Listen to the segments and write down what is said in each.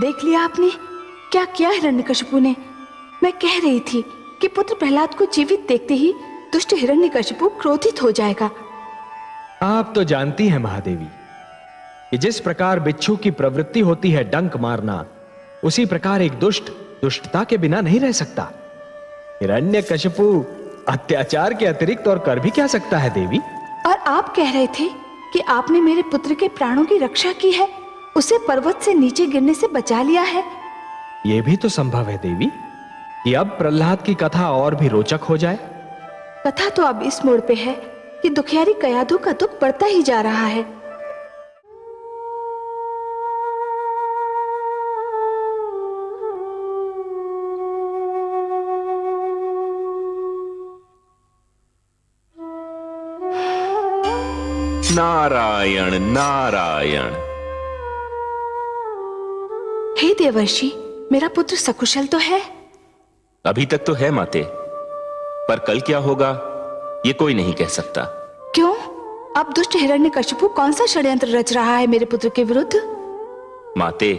देख लिया आपने क्या किया हिरण्यकशिपु ने। मैं कह रही थी कि पुत्र प्रहलाद को जीवित देखते ही दुष्ट हिरण्यकशिपु क्रोधित हो जाएगा। आप तो जानती हैं महादेवी कि जिस प्रकार बिच्छू की प्रवृत्ति होती है डंक मारना, उसी प्रकार एक दुष्ट दुष्टता के बिना नहीं रह सकता। हिरण्यकशिपु अत्याचार के अतिरिक्त और कर भी क्या सकता है देवी? और आप कह रहे थे कि आपने मेरे पुत्र के प्राणों की रक्षा की है, उसे पर्वत से नीचे गिरने से बचा लिया है। यह भी तो संभव है देवी कि अब प्रहलाद की कथा और भी रोचक हो जाए। कथा तो अब इस मोड़ पे है कि दुखियारी कयाधु का दुख बढ़ता ही जा रहा है। नारायण नारायण। हे देवर्षि, मेरा पुत्र सकुशल तो है? अभी तक तो है माते, पर कल क्या होगा ये कोई नहीं कह सकता। क्यों? अब दुष्ट हिरण्यकशिपु कौन सा षड्यंत्र रच रहा है मेरे पुत्र के विरुद्ध? माते,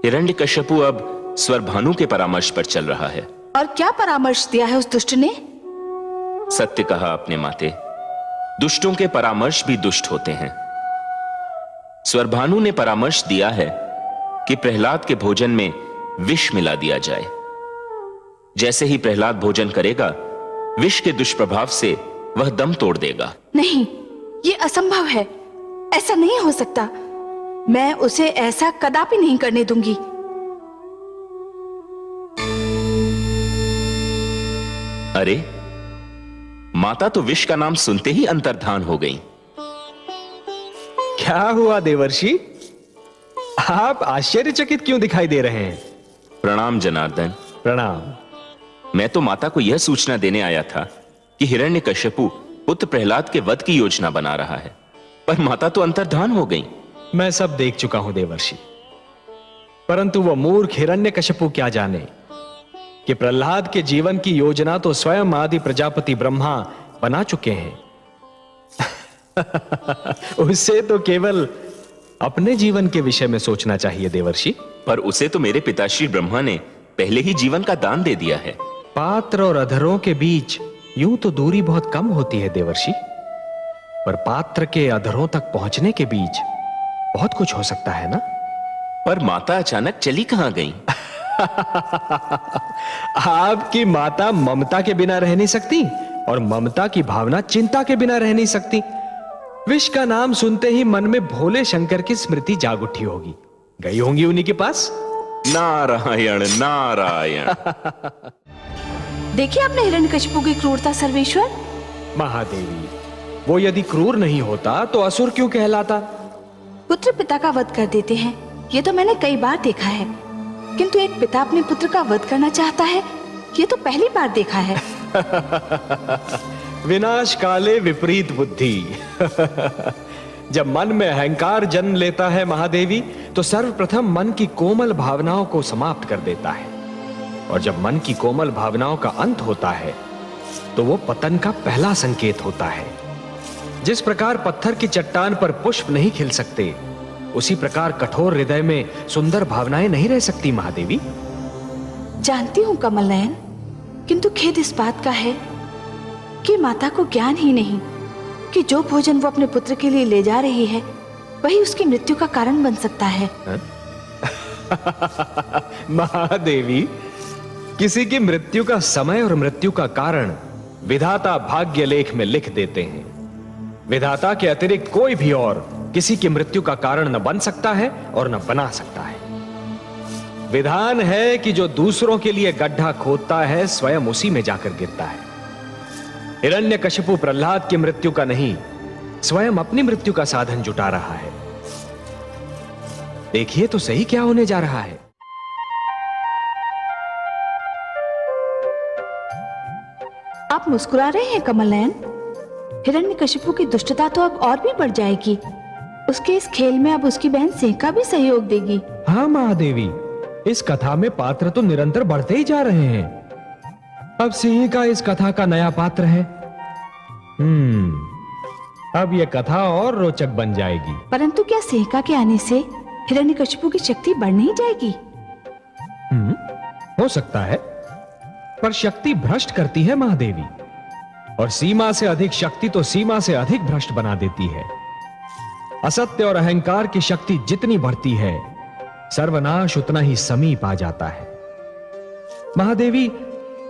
हिरण्यकशिपु अब स्वरभानु के परामर्श पर चल रहा है। और क्या परामर्श दिया है उस दुष्ट ने? सत्य कहा आपने माते, दुष्टों के परामर्श भी दुष्ट होते हैं। स्वरभानु ने परामर्श दिया है कि प्रहलाद के भोजन में विष मिला दिया जाए। जैसे ही प्रहलाद भोजन करेगा, विष के दुष्प्रभाव से वह दम तोड़ देगा। नहीं, ये असंभव है, ऐसा नहीं हो सकता। मैं उसे ऐसा कदापि नहीं करने दूंगी। अरे, माता तो विष का नाम सुनते ही अंतर्धान हो गई। क्या हुआ देवर्षि? आप आश्चर्यचकित क्यों दिखाई दे रहे हैं? प्रणाम जनार्दन। प्रणाम। मैं तो माता को यह सूचना देने आया था कि हिरण्यकशिपु पुत्र प्रहलाद के वध की योजना बना रहा है, पर माता तो अंतर्धान हो गई। मैं सब देख चुका हूं देवर्षि, परंतु वह मूर्ख हिरण्यकशिपु क्या जाने कि प्रहलाद के जीवन की योजना तो स्वयं आदि प्रजापति ब्रह्मा बना चुके हैं। उससे तो केवल अपने जीवन के विषय में सोचना चाहिए देवर्षि। पर उसे तो मेरे पिताश्री ब्रह्मा ने पहले ही जीवन का दान दे दिया है। पात्र और अधरों के बीच यूं तो दूरी बहुत कम होती है देवर्षि, पर पात्र के अधरों तक पहुंचने के बीच बहुत कुछ हो सकता है ना? पर माता अचानक चली कहां गई? आपकी माता ममता के बिना रह नहीं सकती, और ममता की भावना चिंता के बिना रह नहीं सकती। विष का नाम सुनते ही मन में भोले शंकर की स्मृति जाग उठी होगी। गई होंगी उन्हीं के पास। नारायण नारायण। देखिए आपने हिरण्यकशिपु की क्रूरता सर्वेश्वर। महादेवी, वो यदि क्रूर नहीं होता तो असुर क्यों कहलाता? पुत्र पिता का वध कर देते हैं, ये तो मैंने कई बार देखा है, किंतु एक पिता अपने पुत्र का वध करना चाहता है, ये तो पहली बार देखा है। विनाश काले विपरीत बुद्धि। जब मन में अहंकार जन्म लेता है महादेवी, तो सर्वप्रथम मन की कोमल भावनाओं को समाप्त कर देता है, और जब मन की कोमल भावनाओं का अंत होता है तो वो पतन का पहला संकेत होता है। जिस प्रकार पत्थर की चट्टान पर पुष्प नहीं खिल सकते, उसी प्रकार कठोर हृदय में सुंदर भावनाएं नहीं रह सकती महादेवी। जानती हूँ कमल नयन, किंतु खेद इस बात का है कि माता को ज्ञान ही नहीं कि जो भोजन वो अपने पुत्र के लिए ले जा रही है वही उसकी मृत्यु का कारण बन सकता है। महादेवी, किसी की मृत्यु का समय और मृत्यु का कारण विधाता भाग्य लेख में लिख देते हैं। विधाता के अतिरिक्त कोई भी और किसी की मृत्यु का कारण न बन सकता है और न बना सकता है। विधान है कि जो दूसरों के लिए गड्ढा खोदता है, स्वयं उसी में जाकर गिरता है। हिरण्यकशिपु प्रहलाद की मृत्यु का नहीं, स्वयं अपनी मृत्यु का साधन जुटा रहा है। देखिए तो सही क्या होने जा रहा है। आप मुस्कुरा रहे हैं कमल नयन? हिरण्यकशिपु की दुष्टता तो अब और भी बढ़ जाएगी। उसके इस खेल में अब उसकी बहन सिंह का भी सहयोग देगी। हाँ महादेवी, इस कथा में पात्र तो निरंतर बढ़ते ही जा रहे हैं। अब सिंह का इस कथा का नया पात्र है। अब यह कथा और रोचक बन जाएगी। परंतु क्या सिंह के आने से हिरण्यकशिपु की शक्ति बढ़ नहीं जाएगी? हो सकता है, पर शक्ति भ्रष्ट करती है महादेवी, और सीमा से अधिक शक्ति तो सीमा से अधिक भ्रष्ट बना देती है। असत्य और अहंकार की शक्ति जितनी बढ़ती है, सर्वनाश उतना ही समीप आ जाता है। महादेवी,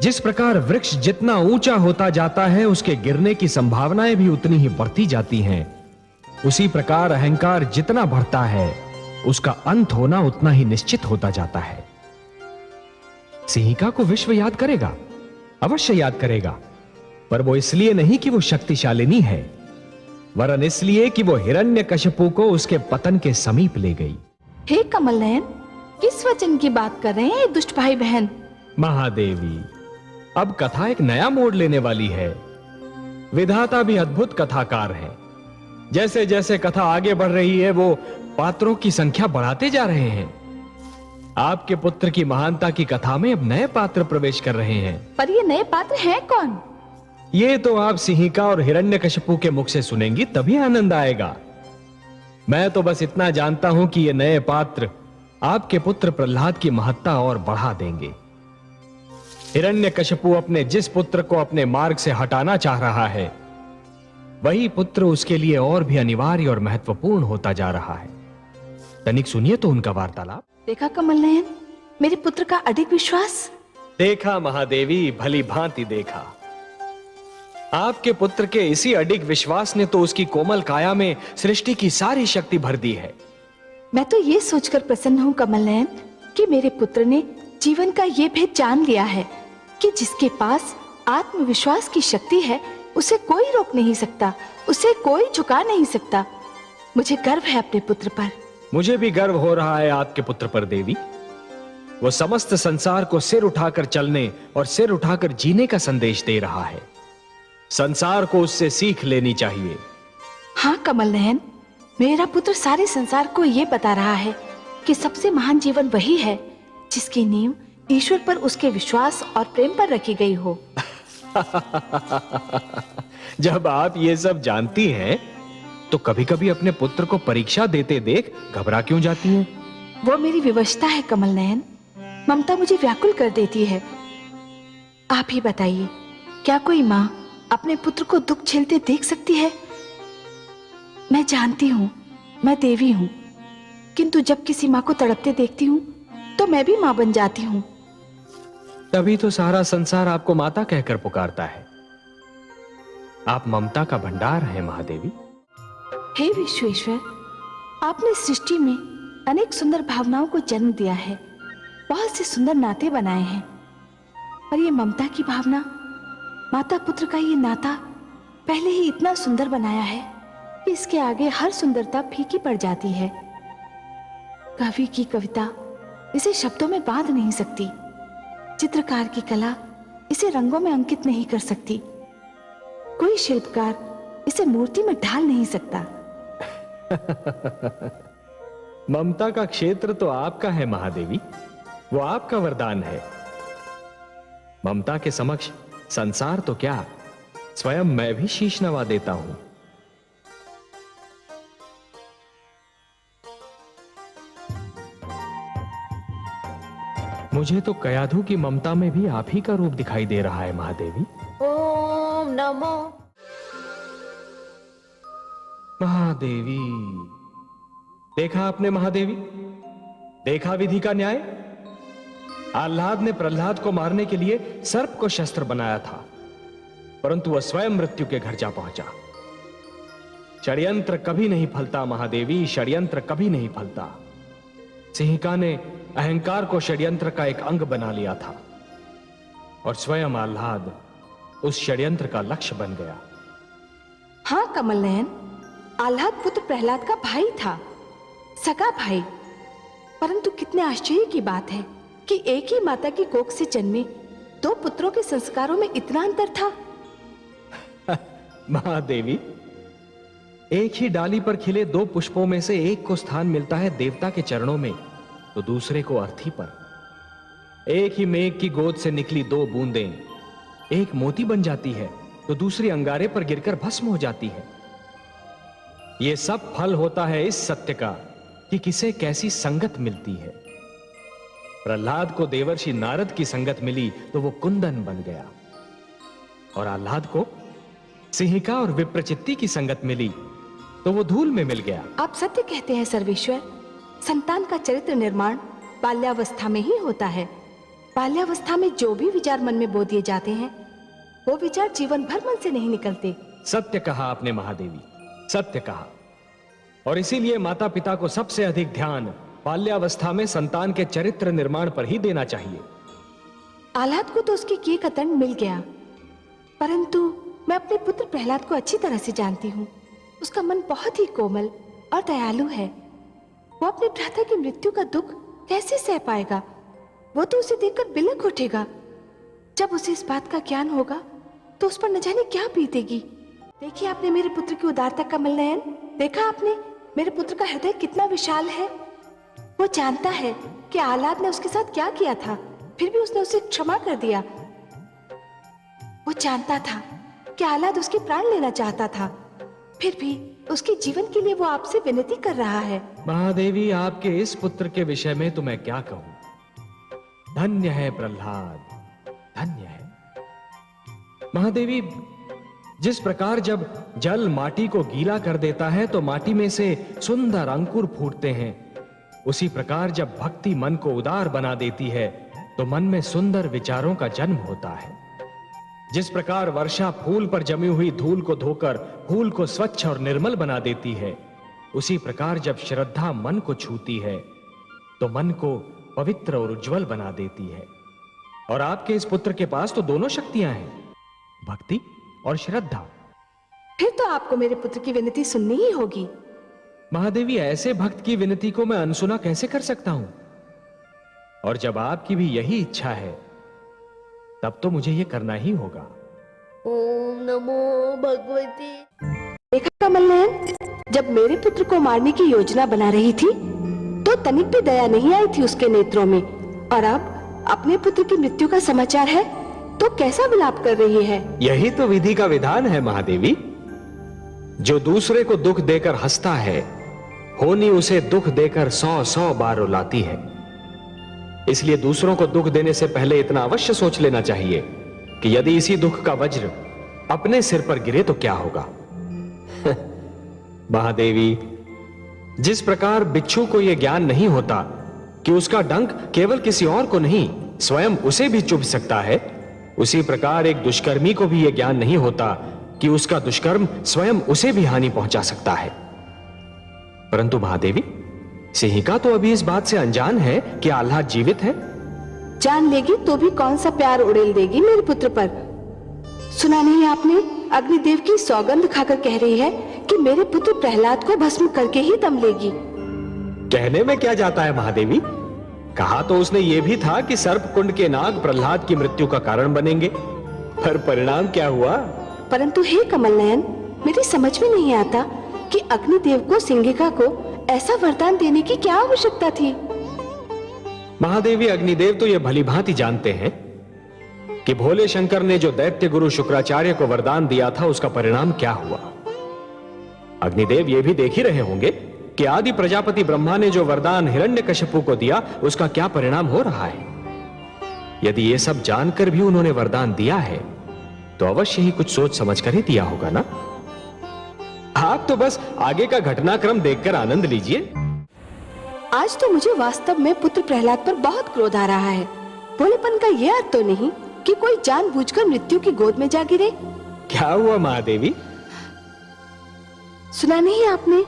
जिस प्रकार वृक्ष जितना ऊंचा होता जाता है, उसके गिरने की संभावनाएं भी उतनी ही बढ़ती जाती हैं। उसी प्रकार अहंकार जितना बढ़ता है, उसका अंत होना उतना ही निश्चित होता जाता है। सिंहिका को विश्व याद करेगा, अवश्य याद करेगा, पर वो इसलिए नहीं कि वो शक्तिशालिनी है, वरन इसलिए कि वो हिरण्यकशिपु को उसके पतन के समीप ले गई। हे कमल नयन, किस वचन की बात कर रहे हैं दुष्ट भाई बहन? महादेवी, अब कथा एक नया मोड़ लेने वाली है। विधाता भी अद्भुत कथाकार हैं। जैसे जैसे कथा आगे बढ़ रही है, वो पात्रों की संख्या बढ़ाते जा रहे हैं। आपके पुत्र की महानता की कथा में अब नए पात्र प्रवेश कर रहे हैं। पर ये नए पात्र हैं कौन? ये तो आप सिंहिका और हिरण्यकशिपु के मुख से सुनेंगी, तभी आनंद आएगा। मैं तो बस इतना जानता हूं कि ये नए पात्र आपके पुत्र प्रहलाद की महत्ता और बढ़ा देंगे। हिरण्यकशिपु अपने जिस पुत्र को अपने मार्ग से हटाना चाह रहा है, वही पुत्र उसके लिए और भी अनिवार्य और महत्वपूर्ण होता जा रहा है। तनिक सुनिए तो उनका वार्तालाप। देखा कमल नयन, मेरे पुत्र का अधिक विश्वास। देखा महादेवी, भली भांति देखा। आपके पुत्र के इसी अडिग विश्वास ने तो उसकी कोमल काया में सृष्टि की सारी शक्ति भर दी है। मैं तो ये सोचकर प्रसन्न हूँ कमल नयन कि मेरे पुत्र ने जीवन का ये भेद जान लिया है कि जिसके पास आत्मविश्वास की शक्ति है, उसे कोई रोक नहीं सकता, उसे कोई झुका नहीं सकता। मुझे गर्व है अपने पुत्र पर। मुझे भी गर्व हो रहा है आपके पुत्र पर देवी। वो समस्त संसार को सिर उठाकर चलने और सिर उठाकर जीने का संदेश दे रहा है। संसार को उससे सीख लेनी चाहिए। हाँ कमल नयन, मेरा पुत्र सारे संसार को ये बता रहा है कि सबसे महान जीवन वही है जिसकी नींव ईश्वर पर उसके विश्वास और प्रेम पर रखी गई हो। जब आप ये सब जानती हैं, तो कभी कभी अपने पुत्र को परीक्षा देते देख घबरा क्यों जाती हैं? वो मेरी विवशता है कमल नयन। ममता मुझे व्याकुल कर देती है। आप ही बताइए, क्या कोई माँ अपने पुत्र को दुख झेलते देख सकती है? मैं जानती हूँ मैं देवी हूँ, किंतु जब किसी माँ को तड़पते देखती हूँ तो मैं भी माँ बन जाती हूँ। तभी तो सारा संसार आपको माता कहकर पुकारता है। आप ममता का भंडार हैं महादेवी। हे विश्वेश्वर, आपने सृष्टि में अनेक सुंदर भावनाओं को जन्म दिया है, बहुत से सुंदर नाते बनाए हैं, पर ये ममता की भावना, माता पुत्र का ये नाता पहले ही इतना सुंदर बनाया है कि इसके आगे हर सुंदरता फीकी पड़ जाती है। कवि की कविता इसे शब्दों में बांध नहीं सकती, चित्रकार की कला इसे रंगों में अंकित नहीं कर सकती, कोई शिल्पकार इसे मूर्ति में ढाल नहीं सकता। ममता का क्षेत्र तो आपका है महादेवी, वो आपका वरदान है। ममता के समक्ष संसार तो क्या, स्वयं मैं भी शीश नवा देता हूं। मुझे तो कयाधु की ममता में भी आप ही का रूप दिखाई दे रहा है महादेवी। ओम नमो महादेवी, देखा आपने महादेवी, देखा विधि का न्याय। आह्लाद ने प्रहलाद को मारने के लिए सर्प को शस्त्र बनाया था, परंतु वह स्वयं मृत्यु के घर जा पहुंचा। षड्यंत्र कभी नहीं फलता महादेवी, षड्यंत्र कभी नहीं फलता। सिंहिका ने अहंकार को षड्यंत्र का एक अंग बना लिया था और स्वयं आह्लाद उस षड्यंत्र का लक्ष्य बन गया। हाँ कमल नयन, आह्लाद पुत्र प्रहलाद का भाई था, सगा भाई। परंतु कितने आश्चर्य की बात है कि एक ही माता की कोख से जन्मे दो पुत्रों के संस्कारों में इतना अंतर था। महादेवी, एक ही डाली पर खिले दो पुष्पों में से एक को स्थान मिलता है देवता के चरणों में, तो दूसरे को अर्थी पर। एक ही मेघ की गोद से निकली दो बूंदें, एक मोती बन जाती है तो दूसरी अंगारे पर गिरकर भस्म हो जाती है। यह सब फल होता है इस सत्य का कि किसे कैसी संगत मिलती है। प्रहलाद को देवर्षि नारद की संगत मिली तो वो कुंदन बन गया, और आह्लाद को सिंहिका और विप्रचित्ति की संगत मिली तो वो धूल में मिल गया। आप सत्य कहते हैं सर्वेश्वर। संतान का चरित्र निर्माण बाल्यावस्था में ही होता है। बाल्यावस्था में जो भी विचार मन में बो दिए जाते हैं वो विचार जीवन भर मन से नहीं निकलते। सत्य कहा आपने महादेवी, सत्य कहा। और इसीलिए माता पिता को सबसे अधिक ध्यान बाल्यावस्था में संतान के चरित्र निर्माण पर ही देना चाहिए। आह्लाद को तो उसके किए का दंड मिल गया, परंतु मैं अपने पुत्र प्रहलाद को अच्छी तरह से जानती हूँ। उसका मन बहुत ही कोमल और दयालु है। वो अपने भ्राता की मृत्यु का दुख कैसे सह पाएगा? वो तो उसे देखकर बिलख उठेगा। जब उसे इस बात का ज्ञान होगा तो उस पर न जाने क्या बीतेगी। देखिए आपने मेरे पुत्र की उदारता, कमल नयन। देखा आपने मेरे पुत्र का हृदय कितना विशाल है। वो जानता है कि आह्लाद ने उसके साथ क्या किया था, फिर भी उसने उसे क्षमा कर दिया। वो जानता था कि आह्लाद उसके प्राण लेना चाहता था, फिर भी उसके जीवन के लिए वो आपसे विनती कर रहा है। महादेवी, आपके इस पुत्र के विषय में तो मैं क्या कहूं। धन्य है प्रहलाद, धन्य है। महादेवी, जिस प्रकार जब जल माटी को गीला कर देता है तो माटी में से सुंदर अंकुर फूटते हैं, उसी प्रकार जब भक्ति मन को उदार बना देती है तो मन में सुंदर विचारों का जन्म होता है। जिस प्रकार वर्षा फूल पर जमी हुई धूल को धोकर फूल को स्वच्छ और निर्मल बना देती है, उसी प्रकार जब श्रद्धा मन को छूती है तो मन को पवित्र और उज्जवल बना देती है। और आपके इस पुत्र के पास तो दोनों शक्तियां हैं, भक्ति और श्रद्धा। फिर तो आपको मेरे पुत्र की विनती सुननी ही होगी। महादेवी, ऐसे भक्त की विनती को मैं अनसुना कैसे कर सकता हूं? और जब आपकी भी यही इच्छा है तब तो मुझे यह करना ही होगा। ओम नमो भगवती। देखा कमल नयन, जब मेरे पुत्र को मारने की योजना बना रही थी तो तनिक भी दया नहीं आई थी उसके नेत्रों में, और अब अपने पुत्र की मृत्यु का समाचार है तो कैसा विलाप कर रही है। यही तो विधि का विधान है महादेवी। जो दूसरे को दुख देकर हंसता है, होनी उसे दुख देकर 100 बार रुलाती है। इसलिए दूसरों को दुख देने से पहले इतना अवश्य सोच लेना चाहिए कि यदि इसी दुख का वज्र अपने सिर पर गिरे तो क्या होगा। महादेवी, जिस प्रकार बिच्छू को यह ज्ञान नहीं होता कि उसका डंक केवल किसी और को नहीं स्वयं उसे भी चुभ सकता है, उसी प्रकार एक दुष्कर्मी को भी यह ज्ञान नहीं होता कि उसका दुष्कर्म स्वयं उसे भी हानि पहुंचा सकता है। परंतु महादेवी, सिंहिका तो अभी इस बात से अनजान है कि आह्लाद जीवित है। जान लेगी तो भी कौन सा प्यार उड़ेल देगी मेरे पुत्र पर। सुना नहीं आपने, अग्निदेव की सौगंध खाकर कह रही है कि मेरे पुत्र प्रहलाद को भस्म करके ही दम लेगी। कहने में क्या जाता है महादेवी, कहा तो उसने ये भी था कि सर्प कुंड के नाग प्रहलाद की मृत्यु का कारण बनेंगे, पर परिणाम क्या हुआ? परंतु हे कमल नयन, मेरी समझ में नहीं आता कि अग्निदेव को सिंहिका को ऐसा वरदान देने की क्या आवश्यकता थी। महादेवी, अग्निदेव तो यह भली भांति जानते हैं कि भोले शंकर ने जो दैत्य गुरु शुक्राचार्य को वरदान दिया था उसका परिणाम क्या हुआ। अग्निदेव ये भी देख ही रहे होंगे कि आदि प्रजापति ब्रह्मा ने जो वरदान हिरण्यकशिपु को दिया उसका क्या परिणाम हो रहा है। यदि ये सब जानकर भी उन्होंने वरदान दिया है तो अवश्य ही कुछ सोच समझकर ही दिया होगा ना। आप तो बस आगे का घटनाक्रम देखकर आनंद लीजिए। आज तो मुझे वास्तव में पुत्र प्रहलाद पर बहुत क्रोध आ रहा है। भोलेपन का यह अर्थ तो नहीं कि कोई जानबूझकर मृत्यु की गोद में जा गिरे। क्या हुआ महादेवी? सुना नहीं आपने,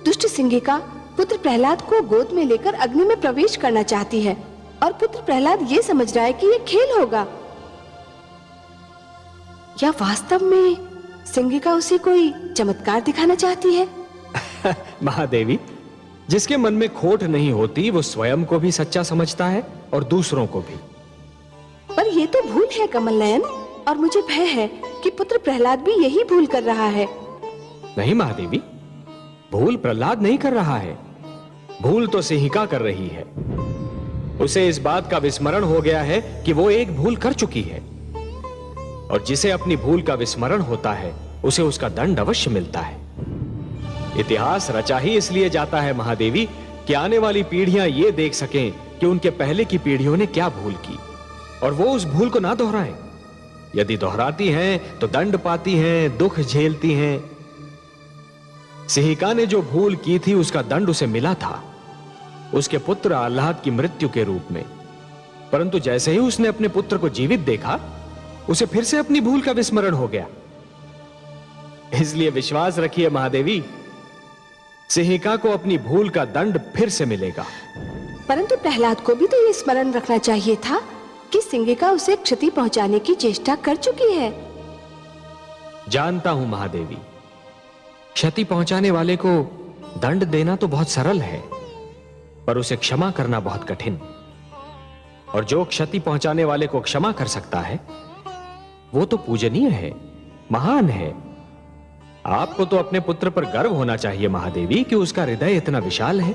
दुष्ट सिंहिका पुत्र प्रहलाद को गोद में लेकर अग्नि में प्रवेश करना चाहती है और पुत्र प्रहलाद ये समझ रहा है कि ये खेल होगा। या वास्तव में सिंहिका उसे कोई चमत्कार दिखाना चाहती है। महादेवी, जिसके मन में खोट नहीं होती वो स्वयं को भी सच्चा समझता है और दूसरों को भी। पर ये तो भूल है कमल नयन, और मुझे भय है कि पुत्र प्रहलाद भी यही भूल कर रहा है। नहीं महादेवी, भूल प्रहलाद नहीं कर रहा है, भूल तो सिंहिका कर रही है। उसे इस बात का विस्मरण हो गया है कि वो एक भूल कर चुकी है, और जिसे अपनी भूल का विस्मरण होता है उसे उसका दंड अवश्य मिलता है। इतिहास रचा ही इसलिए जाता है महादेवी कि आने वाली पीढ़ियां ये देख सकें कि उनके पहले की पीढ़ियों ने क्या भूल की और वो उस भूल को ना दोहराएं। यदि दोहराती हैं तो दंड पाती हैं, दुख झेलती हैं। सिहिका ने जो भूल की थी उसका दंड उसे मिला था, उसके पुत्र आह्लाद की मृत्यु के रूप में। परंतु जैसे ही उसने अपने पुत्र को जीवित देखा, उसे फिर से अपनी भूल का विस्मरण हो गया। इसलिए विश्वास रखिए महादेवी, सिहिका को अपनी भूल का दंड फिर से मिलेगा। परंतु प्रहलाद को भी तो ये स्मरण रखना चाहिए था कि सिंगिका उसे क्षति पहुंचाने की चेष्टा कर चुकी है। जानता हूं महादेवी, क्षति पहुंचाने वाले को दंड देना तो बहुत सरल है, पर उसे क्षमा करना बहुत कठिन। और जो क्षति पहुंचाने वाले को क्षमा कर सकता है वो तो पूजनीय है, महान है। आपको तो अपने पुत्र पर गर्व होना चाहिए महादेवी कि उसका हृदय इतना विशाल है।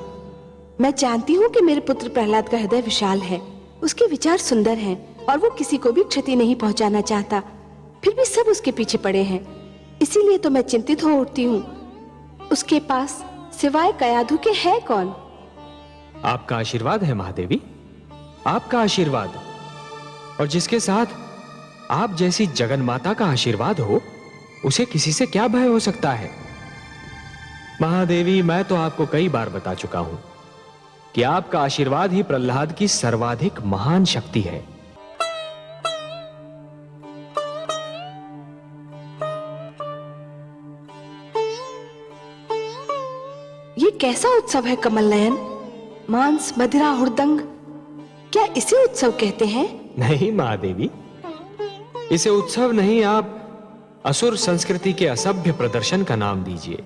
मैं जानती हूँ कि मेरे पुत्र प्रहलाद का हृदय विशाल है, उसके विचार सुंदर हैं और वो किसी को भी क्षति नहीं पहुंचाना चाहता। फिर भी सब उसके पीछे पड़े हैं, इसीलिए तो मैं चिंतित हो उठती हूँ। उसके पास सिवाय कयाधु के है कौन? आपका आशीर्वाद है महादेवी, आपका आशीर्वाद। और जिसके साथ आप जैसी जगन्माता का आशीर्वाद हो, उसे किसी से क्या भय हो सकता है? महादेवी, मैं तो आपको कई बार बता चुका हूं कि आपका आशीर्वाद ही प्रहलाद की सर्वाधिक महान शक्ति है। ये कैसा उत्सव है कमल नयन? मांस, मदिरा, हुड़दंग, क्या इसे उत्सव कहते हैं? नहीं महादेवी, इसे उत्सव नहीं, आप असुर संस्कृति के असभ्य प्रदर्शन का नाम दीजिए।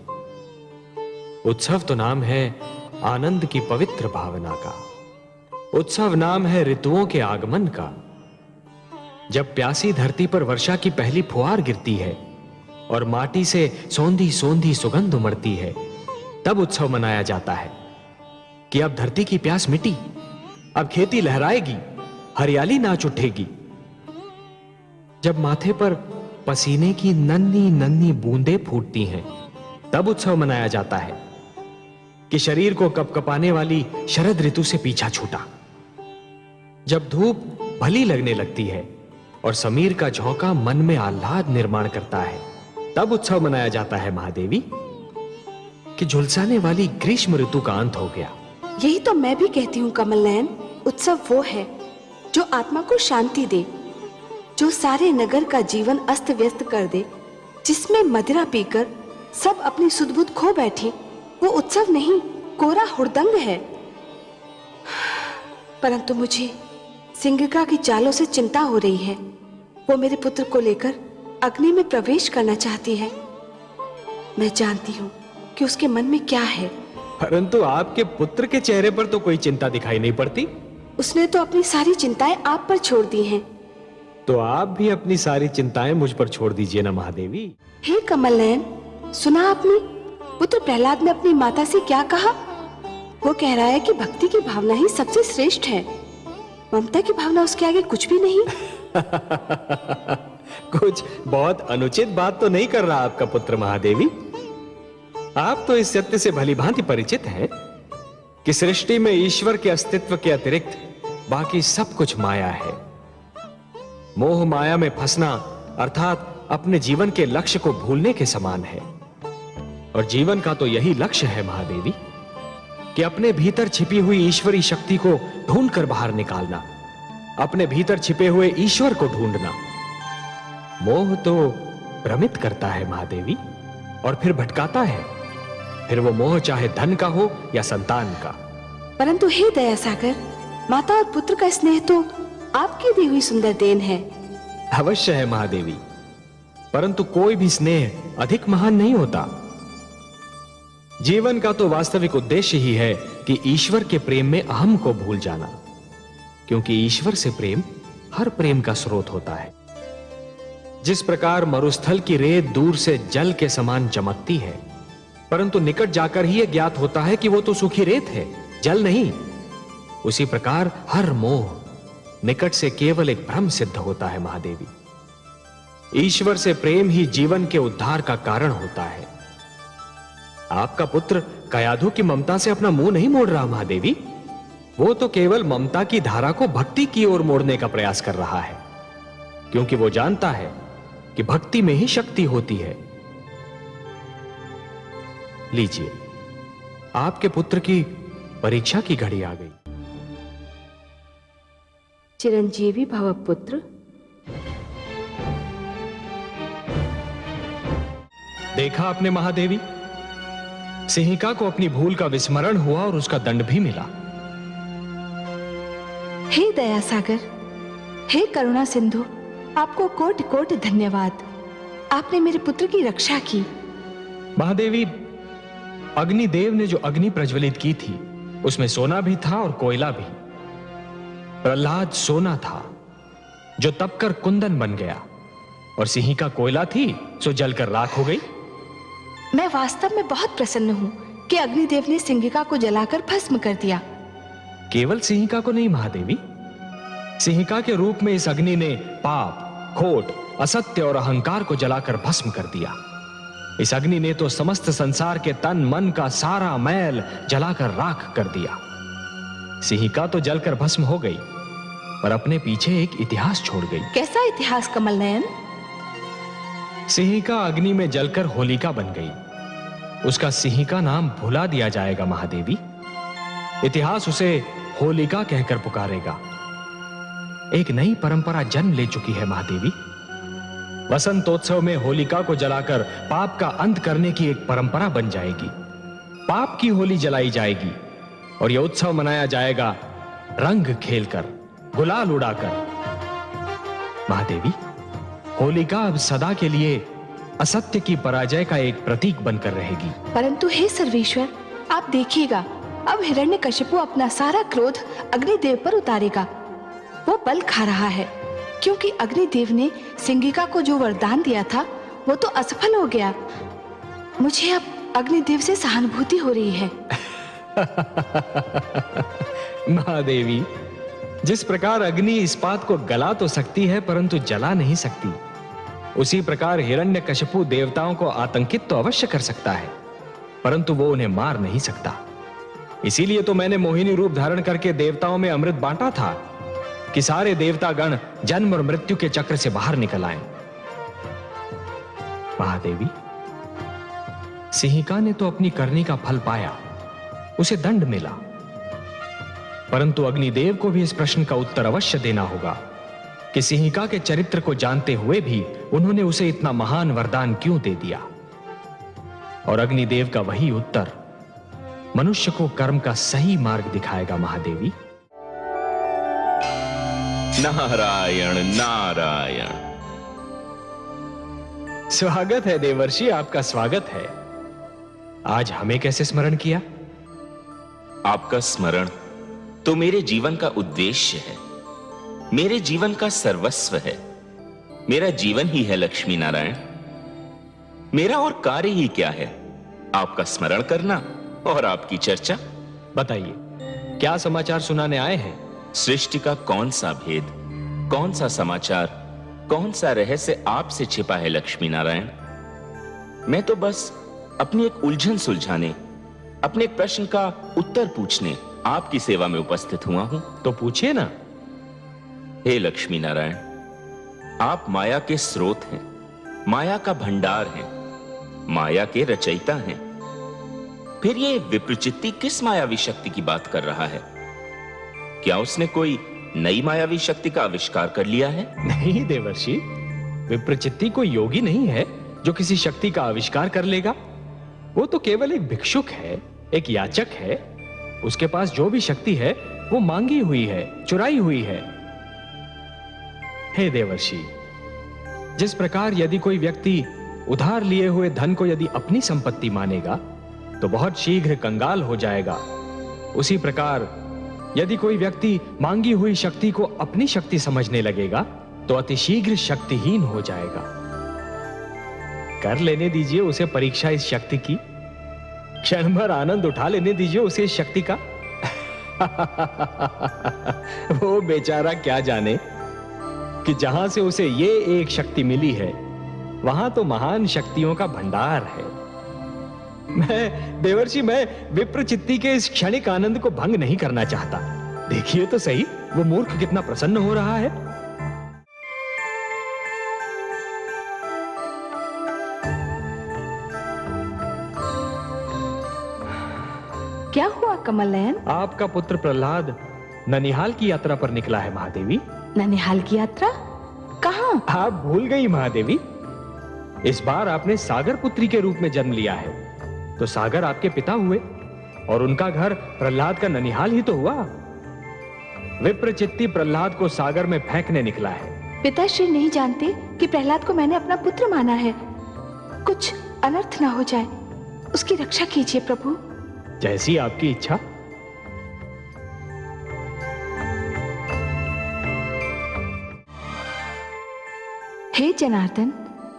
उत्सव तो नाम है आनंद की पवित्र भावना का। उत्सव नाम है ऋतुओं के आगमन का। जब प्यासी धरती पर वर्षा की पहली फुहार गिरती है और माटी से सौंधी सौंधी सुगंध उमड़ती है, तब उत्सव मनाया जाता है कि अब धरती की प्यास मिटी, अब खेती लहराएगी, हरियाली नाच उठेगी। जब माथे पर पसीने की नन्ही नन्ही बूंदें फूटती हैं, तब उत्सव मनाया जाता है कि शरीर को कपकपाने वाली शरद ऋतु से पीछा छूटा। जब धूप भली लगने लगती है और समीर का झोंका मन में आह्लाद निर्माण करता है, तब उत्सव मनाया जाता है महादेवी कि झुलसाने वाली ग्रीष्म ऋतु का अंत हो गया। यही तो मैं भी कहती हूँ कमल नयन, उत्सव वो है जो आत्मा को शांति दे, जो सारे नगर का जीवन अस्त व्यस्त कर दे, जिसमें मदिरा पीकर सब अपनी सुध-बुध खो बैठे। वो उत्सव नहीं, कोरा हुड़दंग है। परंतु मुझे सिंगिका की चालों से चिंता हो रही है। वो मेरे पुत्र को लेकर अग्नि में प्रवेश करना चाहती है। मैं जानती हूँ कि उसके मन में क्या है। परंतु आपके पुत्र के चेहरे पर तो कोई चिंता दिखाई नहीं पड़ती। उसने तो अपनी सारी चिंताएं आप पर छोड़ दी हैं। तो आप भी अपनी सारी चिंताएं मुझ पर छोड़ दीजिए ना महादेवी। हे कमल नयन, सुना आपने पुत्र प्रहलाद ने अपनी माता से क्या कहा? वो कह रहा है कि भक्ति की भावना ही सबसे श्रेष्ठ है, ममता की भावना उसके आगे कुछ भी नहीं। कुछ बहुत अनुचित बात तो नहीं कर रहा आपका पुत्र महादेवी। आप तो इस सत्य से भलीभांति परिचित हैं कि सृष्टि में ईश्वर के अस्तित्व के अतिरिक्त बाकी सब कुछ माया है। मोह माया में फंसना अर्थात अपने जीवन के लक्ष्य को भूलने के समान है। और जीवन का तो यही लक्ष्य है महादेवी कि अपने भीतर छिपी हुई ईश्वरी शक्ति को ढूंढकर बाहर निकालना, अपने भीतर छिपे हुए ईश्वर को ढूंढना। मोह तो भ्रमित करता है महादेवी और फिर भटकाता है, फिर वो मोह चाहे धन का हो या संतान का। परंतु हे दया सागर, माता और पुत्र का स्नेह तो आपकी दी हुई सुंदर देन है। अवश्य है महादेवी, परंतु कोई भी स्नेह अधिक महान नहीं होता। जीवन का तो वास्तविक उद्देश्य ही है कि ईश्वर के प्रेम में अहम को भूल जाना, क्योंकि ईश्वर से प्रेम हर प्रेम का स्रोत होता है। जिस प्रकार मरुस्थल की रेत दूर से जल के समान चमकती है, परंतु निकट जाकर ही यह ज्ञात होता है कि वो तो सूखी रेत है, जल नहीं, उसी प्रकार हर मोह निकट से केवल एक भ्रम सिद्ध होता है महादेवी। ईश्वर से प्रेम ही जीवन के उद्धार का कारण होता है। आपका पुत्र कयाधु की ममता से अपना मुंह नहीं मोड़ रहा महादेवी। वो तो केवल ममता की धारा को भक्ति की ओर मोड़ने का प्रयास कर रहा है, क्योंकि वो जानता है कि भक्ति में ही शक्ति होती है। लीजिए, आपके पुत्र की परीक्षा की घड़ी आ गई। चिरंजीवी भव पुत्र। देखा आपने महादेवी, सिंहिका को अपनी भूल का विस्मरण हुआ और उसका दंड भी मिला। हे दया सागर, हे करुणा सिंधु, आपको कोटि कोटि धन्यवाद। आपने मेरे पुत्र की रक्षा की। महादेवी, अग्निदेव ने जो अग्नि प्रज्वलित की थी उसमें सोना भी था और कोयला भी। प्रहलाद सोना था जो तपकर कुंदन बन गया, और सिंहिका कोयला थी सो जलकर राख हो गई। मैं वास्तव में बहुत प्रसन्न हूं कि अग्निदेव ने सिंहिका को जलाकर भस्म कर दिया। केवल सिंहिका को नहीं महादेवी, सिंहिका के रूप में इस अग्नि ने पाप, खोट, असत्य और अहंकार को जलाकर भस्म कर दिया। इस अग्नि ने तो समस्त संसार के तन मन का सारा मैल जलाकर राख कर दिया। सिंहिका तो जलकर भस्म हो गई, पर अपने पीछे एक इतिहास छोड़ गई। कैसा इतिहास कमल नयन? सिंहिका अग्नि में जलकर होलिका बन गई। उसका सिंहिका नाम भुला दिया जाएगा महादेवी। इतिहास उसे होलिका कहकर पुकारेगा। एक नई परंपरा जन्म ले चुकी है महादेवी। वसंतोत्सव में होलिका को जलाकर पाप का अंत करने की एक परंपरा बन जाएगी। पाप की होली जलाई जाएगी और यह उत्सव मनाया जाएगा रंग खेलकर, गुलाल उड़ाकर। महादेवी, होलिका अब सदा के लिए असत्य की पराजय का एक प्रतीक बनकर रहेगी। परंतु हे सर्वेश्वर, आप देखिएगा, अब हिरण्यकशिपु अपना सारा क्रोध अग्निदेव पर उतारेगा। वो बल खा रहा है, क्योंकि अग्निदेव ने सिंहिका को जो वरदान दिया था वो तो असफल हो गया। मुझे अब अग्निदेव से सहानुभूति हो रही है। महादेवी, जिस प्रकार अग्नि इस्पात को गला तो सकती है परंतु जला नहीं सकती, उसी प्रकार हिरण्यकशिपु देवताओं को आतंकित तो अवश्य कर सकता है, परंतु वो उन्हें मार नहीं सकता। इसीलिए तो मैंने मोहिनी रूप धारण करके देवताओं में अमृत बांटा था कि सारे देवतागण जन्म और मृत्यु के चक्र से बाहर निकल आए। महादेवी, सिंहिका ने तो अपनी करनी का फल पाया, उसे दंड मिला, परंतु अग्निदेव को भी इस प्रश्न का उत्तर अवश्य देना होगा कि सिंहिका के चरित्र को जानते हुए भी उन्होंने उसे इतना महान वरदान क्यों दे दिया। और अग्निदेव का वही उत्तर मनुष्य को कर्म का सही मार्ग दिखाएगा। महादेवी, नारायण नारायण। स्वागत है देवर्षि, आपका स्वागत है। आज हमें कैसे स्मरण किया? आपका स्मरण तो मेरे जीवन का उद्देश्य है, मेरे जीवन का सर्वस्व है। मेरा जीवन ही है लक्ष्मी नारायण। मेरा और कार्य ही क्या है? आपका स्मरण करना और आपकी चर्चा। बताइए, क्या समाचार सुनाने आए हैं? सृष्टि का कौन सा भेद, कौन सा समाचार, कौन सा रहस्य आपसे छिपा है लक्ष्मी नारायण? मैं तो बस अपनी एक उलझन सुलझाने, अपने एक प्रश्न का उत्तर पूछने आपकी सेवा में उपस्थित हुआ हूं। तो पूछिए ना। हे लक्ष्मी नारायण, आप माया के स्रोत हैं, माया का भंडार हैं, माया के रचयिता हैं। फिर ये विप्रचित्ती किस मायावी शक्ति की बात कर रहा है? क्या उसने कोई नई मायावी शक्ति का आविष्कार कर लिया है? नहीं देवर्षि, विप्रचित्ती कोई योगी नहीं है जो किसी शक्ति का आविष्कार कर लेगा। वो तो केवल एक भिक्षुक है, एक याचक है। उसके पास जो भी शक्ति है वो मांगी हुई है, चुराई हुई है। हे देवर्षि, जिस प्रकार यदि कोई व्यक्ति उधार लिए हुए धन को यदि अपनी संपत्ति मानेगा तो बहुत शीघ्र कंगाल हो जाएगा, उसी प्रकार यदि कोई व्यक्ति मांगी हुई शक्ति को अपनी शक्ति समझने लगेगा तो अतिशीघ्र शक्तिहीन हो जाएगा। कर लेने दीजिए उसे परीक्षा इस शक्ति की, क्षण भर आनंद उठा लेने दीजिए उसे इस शक्ति का। वो बेचारा क्या जाने कि जहां से उसे ये एक शक्ति मिली है वहां तो महान शक्तियों का भंडार है। देवर्षि, मैं विप्रचित्ति के इस क्षणिक आनंद को भंग नहीं करना चाहता। देखिए तो सही, वो मूर्ख कितना प्रसन्न हो रहा है। क्या हुआ कमल नयन? आपका पुत्र प्रहलाद ननिहाल की यात्रा पर निकला है महादेवी। ननिहाल की यात्रा? कहाँ? आप भूल गई महादेवी, इस बार आपने सागर पुत्री के रूप में जन्म लिया है, तो सागर आपके पिता हुए और उनका घर प्रहलाद का ननिहाल ही तो हुआ। विप्रचित्ति प्रहलाद को सागर में फेंकने निकला है। पिताश्री नहीं जानते कि प्रहलाद को मैंने अपना पुत्र माना है। कुछ अनर्थ ना हो जाए, उसकी रक्षा कीजिए प्रभु। जैसी आपकी इच्छा। हे जनार्दन,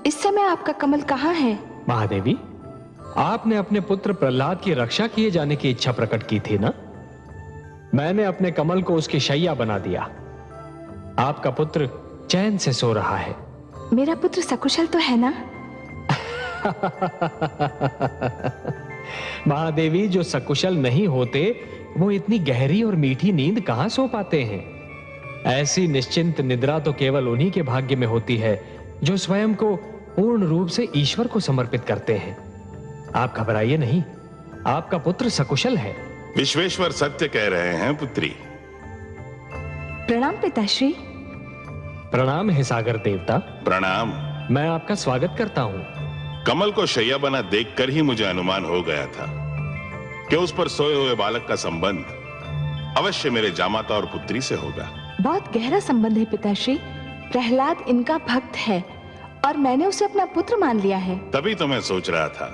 इस समय आपका कमल कहाँ है? महादेवी, आपने अपने पुत्र प्रहलाद की रक्षा किए जाने की इच्छा प्रकट की थी ना? मैंने अपने कमल को उसकी शैया बना दिया। आपका पुत्र चैन से सो रहा है। मेरा पुत्र सकुशल तो है ना? महादेवी, जो सकुशल नहीं होते वो इतनी गहरी और मीठी नींद कहां सो पाते हैं? ऐसी निश्चिंत निद्रा तो केवल उन्हीं के भाग्य में होती है जो स्वयं को पूर्ण रूप से ईश्वर को समर्पित करते हैं। आप घबराइए नहीं, आपका पुत्र सकुशल है। विश्वेश्वर सत्य कह रहे हैं पुत्री। प्रणाम पिताश्री। प्रणाम है सागर देवता। प्रणाम। मैं आपका स्वागत करता हूं। कमल को शैया बना देखकर ही मुझे अनुमान हो गया था कि उस पर सोए हुए बालक का संबंध अवश्य मेरे जामाता और पुत्री से होगा। बहुत गहरा संबंध है पिताश्री। प्रहलाद इनका भक्त है और मैंने उसे अपना पुत्र मान लिया है। तभी तो मैं सोच रहा था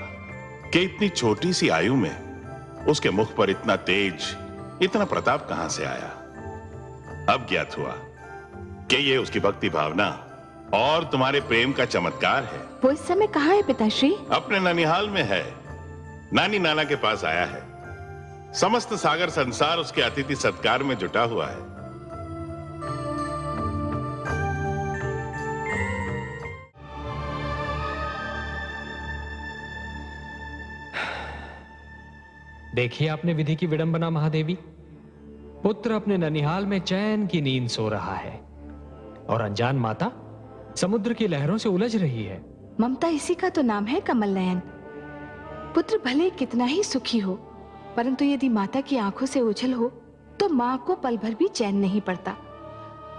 कि इतनी छोटी सी आयु में उसके मुख पर इतना तेज, इतना प्रताप कहां से आया। अब ज्ञात हुआ कि ये उसकी भक्ति भावना और तुम्हारे प्रेम का चमत्कार है। वो इस समय कहाँ है पिताश्री? अपने ननिहाल में है, नानी नाना के पास आया है। समस्त सागर संसार उसके अतिथि सत्कार में जुटा हुआ है। देखिए आपने विधि की विडंबना महादेवी। पुत्र अपने ननिहाल में चैन की नींद सो रहा है और अनजान माता समुद्र की लहरों से उलझ रही है। ममता इसी का तो नाम है कमल नयन। पुत्र भले कितना ही सुखी हो, परंतु यदि माता की आंखों से ओझल हो तो माँ को पल भर भी चैन नहीं पड़ता।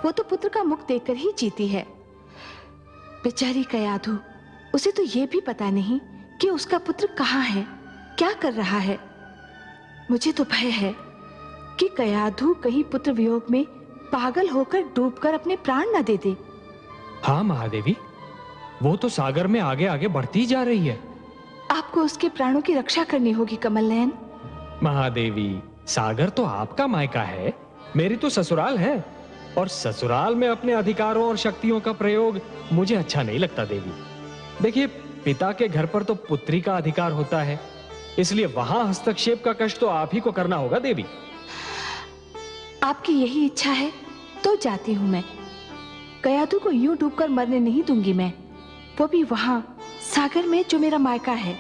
वो तो पुत्र का मुख देखकर ही जीती है। बेचारी कयाधु, उसे तो ये भी पता नहीं कि उसका पुत्र कहाँ है, क्या कर रहा है। मुझे तो भय है कि कयाधु कहीं पुत्र वियोग में पागल होकर डूबकर अपने प्राण न दे दे। हाँ महादेवी, वो तो सागर में आगे आगे बढ़ती जा रही है। आपको उसके प्राणों की रक्षा करनी होगी कमल नयन। महादेवी, सागर तो आपका मायका है, मेरी तो ससुराल है, और ससुराल में अपने अधिकारों और शक्तियों का प्रयोग मुझे अच्छा नहीं लगता देवी। देखिए, पिता के घर पर तो पुत्री का अधिकार होता है, इसलिए वहां हस्तक्षेप का कष्ट तो आप ही को करना होगा देवी। आपकी यही इच्छा है तो जाती हूं मैं। कयाधु को यूं डूबकर मरने नहीं दूंगी मैं, वो भी वहां सागर में जो मेरा मायका है।